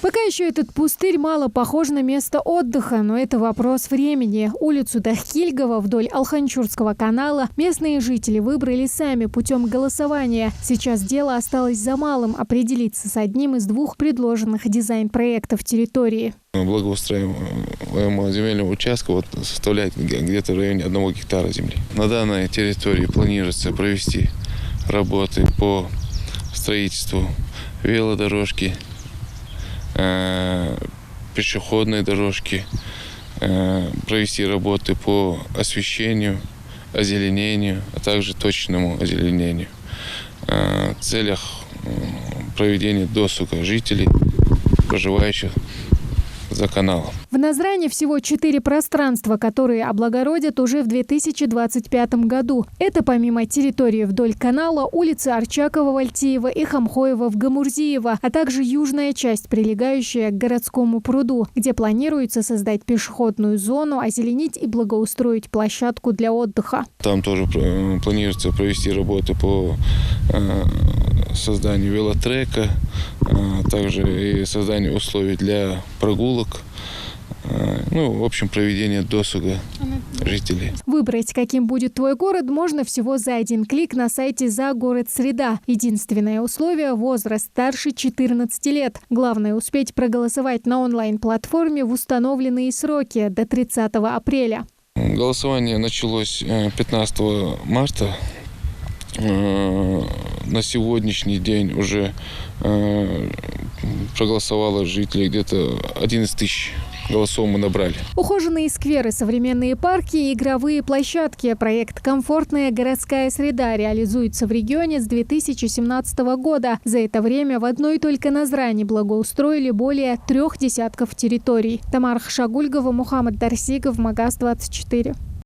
Пока еще этот пустырь мало похож на место отдыха, но это вопрос времени. Улицу Дахкильгова вдоль Алханчурского канала местные жители выбрали сами путем голосования. Сейчас дело осталось за малым – определиться с одним из двух предложенных дизайн-проектов территории. Благоустраиваемого земельного участка составляет где-то в районе 1 гектара земли. На данной территории планируется провести работы по строительству велодорожки, пешеходной дорожки, провести работы по освещению, озеленению, а также точечному озеленению в целях проведения досуга жителей, проживающих за каналом. В Назране всего 4 пространства, которые облагородят уже в 2025 году. Это помимо территории вдоль канала, улицы Арчакова-Вальтиева и Хамхоева-Гамурзиева, а также южная часть, прилегающая к городскому пруду, где планируется создать пешеходную зону, озеленить и благоустроить площадку для отдыха. Там тоже планируется провести работы по созданию велотрека, также и созданию условий для прогулок. В общем, проведение досуга жителей. Выбрать, каким будет твой город, можно всего за один клик на сайте «За-город-среда». Единственное условие – возраст старше 14 лет. Главное – успеть проголосовать на онлайн-платформе в установленные сроки до 30 апреля. Голосование началось 15 марта. На сегодняшний день уже проголосовало жителей где-то 11 тысяч голосов мы набрали. Ухоженные скверы, современные парки и игровые площадки. Проект «Комфортная городская среда» реализуется в регионе с 2017 года. За это время в одной только Назране благоустроили более 3 десятков территорий. Тамара Хшагульгова, Мухаммад Дарсигов, Магаз 24.